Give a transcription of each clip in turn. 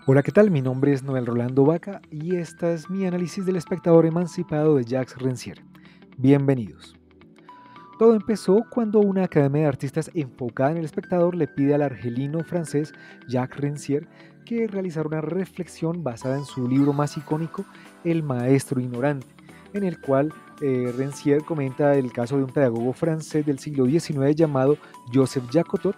Hola, ¿qué tal? Mi nombre es Noel Rolando Vaca y esta es mi análisis del espectador emancipado de Jacques Rancière. Bienvenidos. Todo empezó cuando una academia de artistas enfocada en el espectador le pide al argelino francés Jacques Rancière que realizara una reflexión basada en su libro más icónico, El Maestro Ignorante, en el cual Rancière comenta el caso de un pedagogo francés del siglo XIX llamado Joseph Jacotot,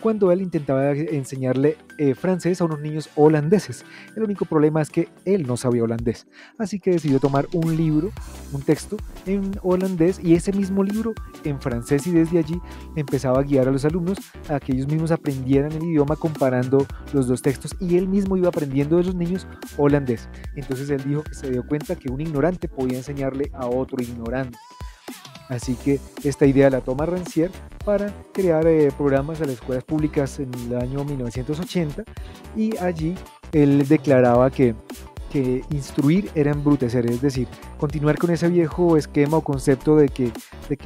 cuando él intentaba enseñarle francés a unos niños holandeses. El único problema es que él no sabía holandés, así que decidió tomar un libro, un texto en holandés y ese mismo libro en francés, y desde allí empezaba a guiar a los alumnos a que ellos mismos aprendieran el idioma comparando los dos textos, y él mismo iba aprendiendo de los niños holandés. Entonces él dijo que se dio cuenta que un ignorante podía enseñarle a otro ignorante. Así que esta idea la toma Rancière para crear programas a las escuelas públicas en el año 1980, y allí él declaraba que instruir era embrutecer, es decir, continuar con ese viejo esquema o concepto de que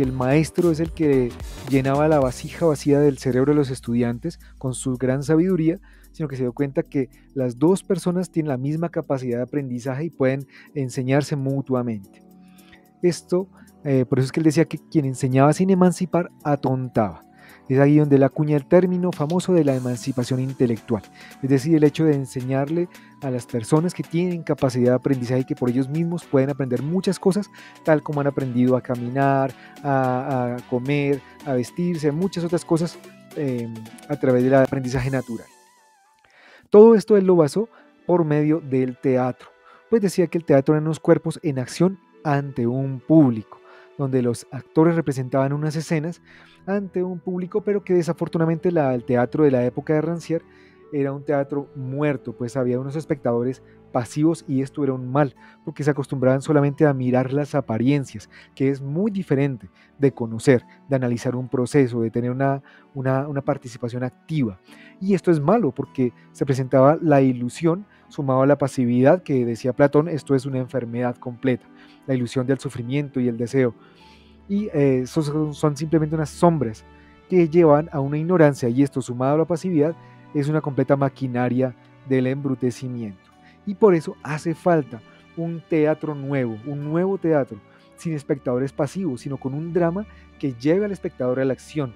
el maestro es el que llenaba la vasija vacía del cerebro de los estudiantes con su gran sabiduría, sino que se dio cuenta que las dos personas tienen la misma capacidad de aprendizaje y pueden enseñarse mutuamente. Esto, por eso es que él decía que quien enseñaba sin emancipar atontaba. Es ahí donde él acuña el término famoso de la emancipación intelectual, es decir, el hecho de enseñarle a las personas que tienen capacidad de aprendizaje y que por ellos mismos pueden aprender muchas cosas, tal como han aprendido a caminar, a comer, a vestirse, muchas otras cosas a través del aprendizaje natural. Todo esto él lo basó por medio del teatro, pues decía que el teatro eran unos cuerpos en acción ante un público, donde los actores representaban unas escenas ante un público, pero que desafortunadamente el teatro de la época de Rancière era un teatro muerto, pues había unos espectadores pasivos, y esto era un mal, porque se acostumbraban solamente a mirar las apariencias, que es muy diferente de conocer, de analizar un proceso, de tener una participación activa. Y esto es malo porque se presentaba la ilusión sumado a la pasividad, que decía Platón, esto es una enfermedad completa, la ilusión del sufrimiento y el deseo. Y esos son simplemente unas sombras que llevan a una ignorancia, y esto sumado a la pasividad es una completa maquinaria del embrutecimiento. Y por eso hace falta un teatro nuevo, un nuevo teatro, sin espectadores pasivos, sino con un drama que lleve al espectador a la acción,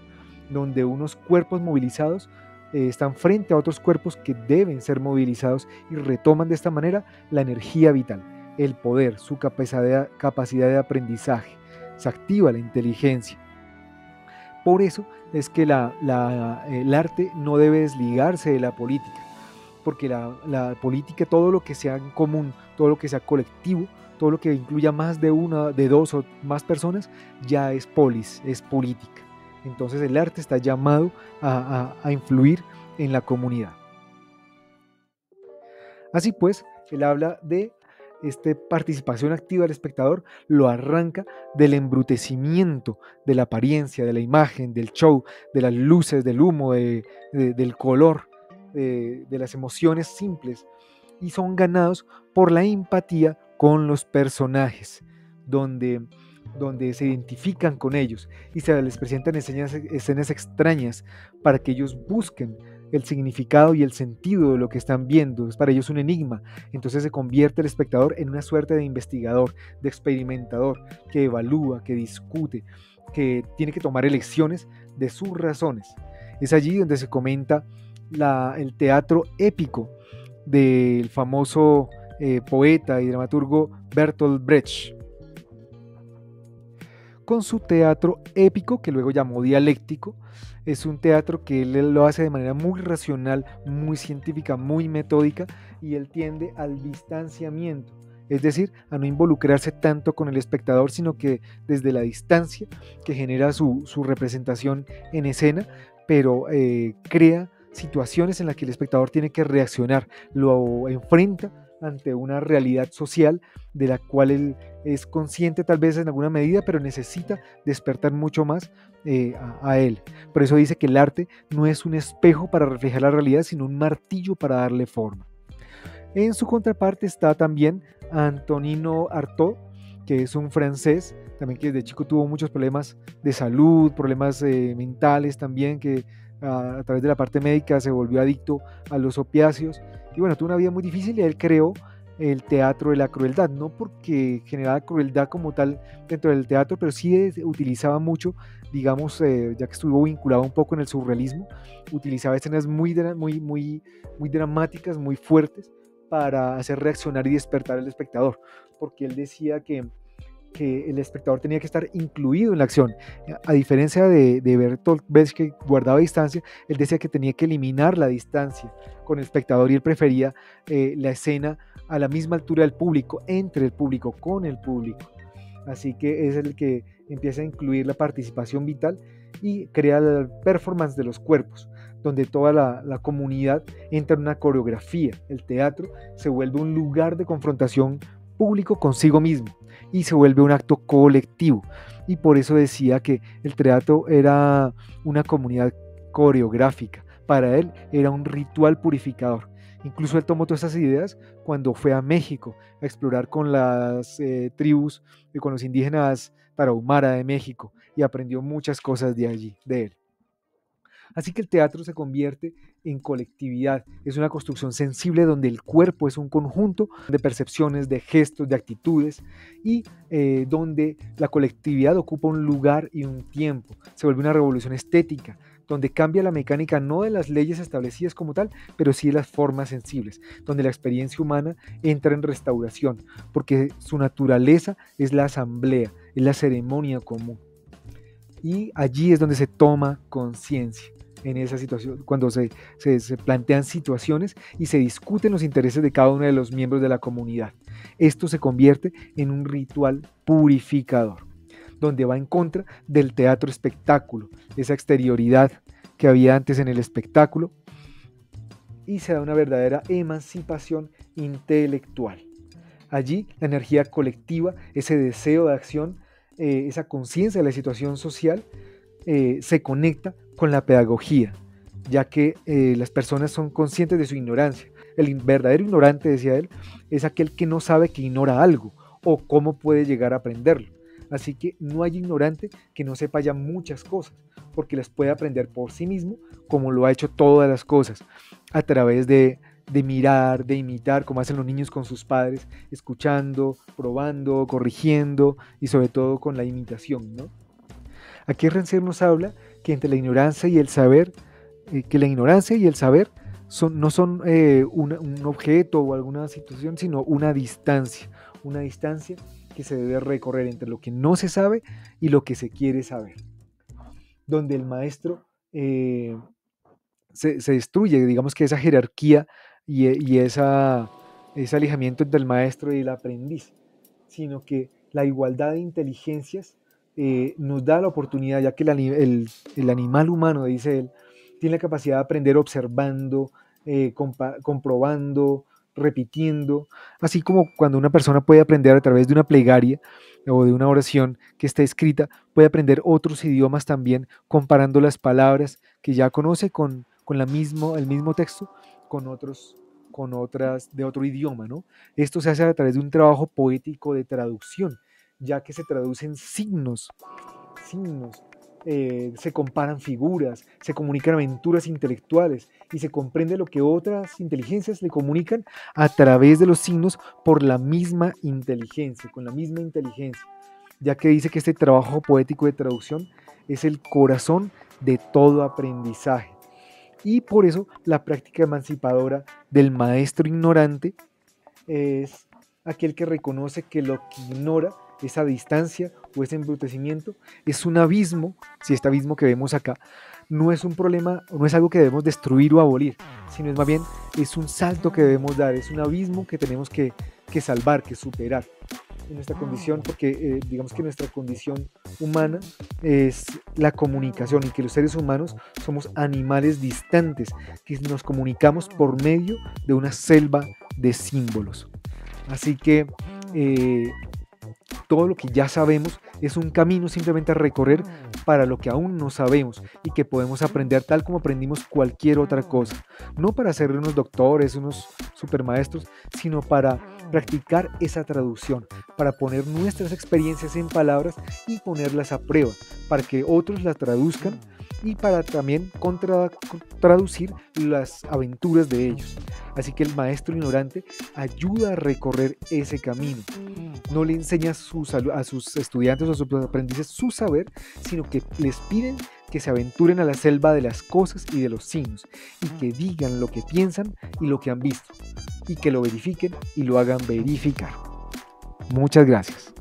donde unos cuerpos movilizados están frente a otros cuerpos que deben ser movilizados, y retoman de esta manera la energía vital, el poder, su capacidad de aprendizaje. Se activa la inteligencia. Por eso es que el arte no debe desligarse de la política, porque la política, todo lo que sea en común, todo lo que sea colectivo, todo lo que incluya más de una, de dos o más personas, ya es polis, es política. Entonces el arte está llamado a influir en la comunidad. Así pues, él habla de esta participación activa del espectador, lo arranca del embrutecimiento de la apariencia, de la imagen, del show, de las luces, del humo, del color, de las emociones simples, y son ganados por la empatía con los personajes, donde, donde se identifican con ellos y se les presentan escenas extrañas para que ellos busquen el significado y el sentido de lo que están viendo. Es para ellos un enigma. Entonces se convierte el espectador en una suerte de investigador, de experimentador, que evalúa, que discute, que tiene que tomar elecciones de sus razones. Es allí donde se comenta el teatro épico del famoso poeta y dramaturgo Bertolt Brecht, con su teatro épico, que luego llamó dialéctico. Es un teatro que él lo hace de manera muy racional, muy científica, muy metódica, y él tiende al distanciamiento, es decir, a no involucrarse tanto con el espectador, sino que desde la distancia que genera su representación en escena, pero crea situaciones en las que el espectador tiene que reaccionar, lo enfrenta ante una realidad social de la cual él es consciente tal vez en alguna medida, pero necesita despertar mucho más a él. Por eso dice que el arte no es un espejo para reflejar la realidad, sino un martillo para darle forma. En su contraparte está también Antonino Artaud, que es un francés, también que desde chico tuvo muchos problemas de salud, problemas mentales también, que a través de la parte médica se volvió adicto a los opiáceos y bueno, tuvo una vida muy difícil y él creó el teatro de la crueldad, no porque generaba crueldad como tal dentro del teatro, pero sí utilizaba mucho, digamos, ya que estuvo vinculado un poco en el surrealismo, utilizaba escenas muy dramáticas, muy fuertes, para hacer reaccionar y despertar al espectador, porque él decía que el espectador tenía que estar incluido en la acción. A diferencia de Bertolt Brecht, que guardaba distancia, él decía que tenía que eliminar la distancia con el espectador y él prefería la escena a la misma altura del público, entre el público, con el público. Así que es el que empieza a incluir la participación vital y crea la performance de los cuerpos, donde toda la comunidad entra en una coreografía. El teatro se vuelve un lugar de confrontación público consigo mismo y se vuelve un acto colectivo. Y por eso decía que el teatro era una comunidad coreográfica. Para él era un ritual purificador. Incluso él tomó todas esas ideas cuando fue a México a explorar con las tribus y con los indígenas Tarahumara de México y aprendió muchas cosas de allí, de él. Así que el teatro se convierte en colectividad, es una construcción sensible donde el cuerpo es un conjunto de percepciones, de gestos, de actitudes y donde la colectividad ocupa un lugar y un tiempo, se vuelve una revolución estética, donde cambia la mecánica no de las leyes establecidas como tal, pero sí de las formas sensibles, donde la experiencia humana entra en restauración, porque su naturaleza es la asamblea, es la ceremonia común. Y allí es donde se toma conciencia en esa situación, cuando se plantean situaciones y se discuten los intereses de cada uno de los miembros de la comunidad. Esto se convierte en un ritual purificador, donde va en contra del teatro espectáculo, esa exterioridad que había antes en el espectáculo, y se da una verdadera emancipación intelectual. Allí la energía colectiva, ese deseo de acción, esa conciencia de la situación social, se conecta con la pedagogía, ya que las personas son conscientes de su ignorancia. El verdadero ignorante, decía él, es aquel que no sabe que ignora algo o cómo puede llegar a aprenderlo. Así que no hay ignorante que no sepa ya muchas cosas, porque las puede aprender por sí mismo, como lo ha hecho todas las cosas, a través de mirar, de imitar, como hacen los niños con sus padres, escuchando, probando, corrigiendo y sobre todo con la imitación, ¿no? Aquí Rancière nos habla que entre la ignorancia y el saber, que la ignorancia y el saber no son un objeto o alguna situación, sino una distancia que se debe recorrer entre lo que no se sabe y lo que se quiere saber, donde el maestro se destruye, digamos que esa jerarquía y ese alejamiento entre el maestro y el aprendiz, sino que la igualdad de inteligencias nos da la oportunidad, ya que el animal humano, dice él, tiene la capacidad de aprender observando, comprobando, repitiendo, así como cuando una persona puede aprender a través de una plegaria o de una oración que está escrita, puede aprender otros idiomas también, comparando las palabras que ya conoce con el mismo texto, con otras de otro idioma, ¿no? Esto se hace a través de un trabajo poético de traducción, ya que se traducen signos, se comparan figuras, se comunican aventuras intelectuales y se comprende lo que otras inteligencias le comunican a través de los signos por la misma inteligencia, con la misma inteligencia, ya que dice que este trabajo poético de traducción es el corazón de todo aprendizaje. Y por eso la práctica emancipadora del maestro ignorante es aquel que reconoce que lo que ignora, esa distancia o ese embrutecimiento, es un abismo, si este abismo que vemos acá no es un problema, no es algo que debemos destruir o abolir, sino es más bien es un salto que debemos dar, es un abismo que tenemos que salvar, que superar en nuestra condición, porque digamos que nuestra condición humana es la comunicación y que los seres humanos somos animales distantes, que nos comunicamos por medio de una selva de símbolos. Así que todo lo que ya sabemos es un camino simplemente a recorrer para lo que aún no sabemos y que podemos aprender tal como aprendimos cualquier otra cosa. No para ser unos doctores, unos supermaestros, sino para practicar esa traducción, para poner nuestras experiencias en palabras y ponerlas a prueba, para que otros las traduzcan y para también traducir las aventuras de ellos. Así que el maestro ignorante ayuda a recorrer ese camino. No le enseña a sus estudiantes o a sus aprendices su saber, sino que les piden que se aventuren a la selva de las cosas y de los signos, y que digan lo que piensan y lo que han visto, y que lo verifiquen y lo hagan verificar. Muchas gracias.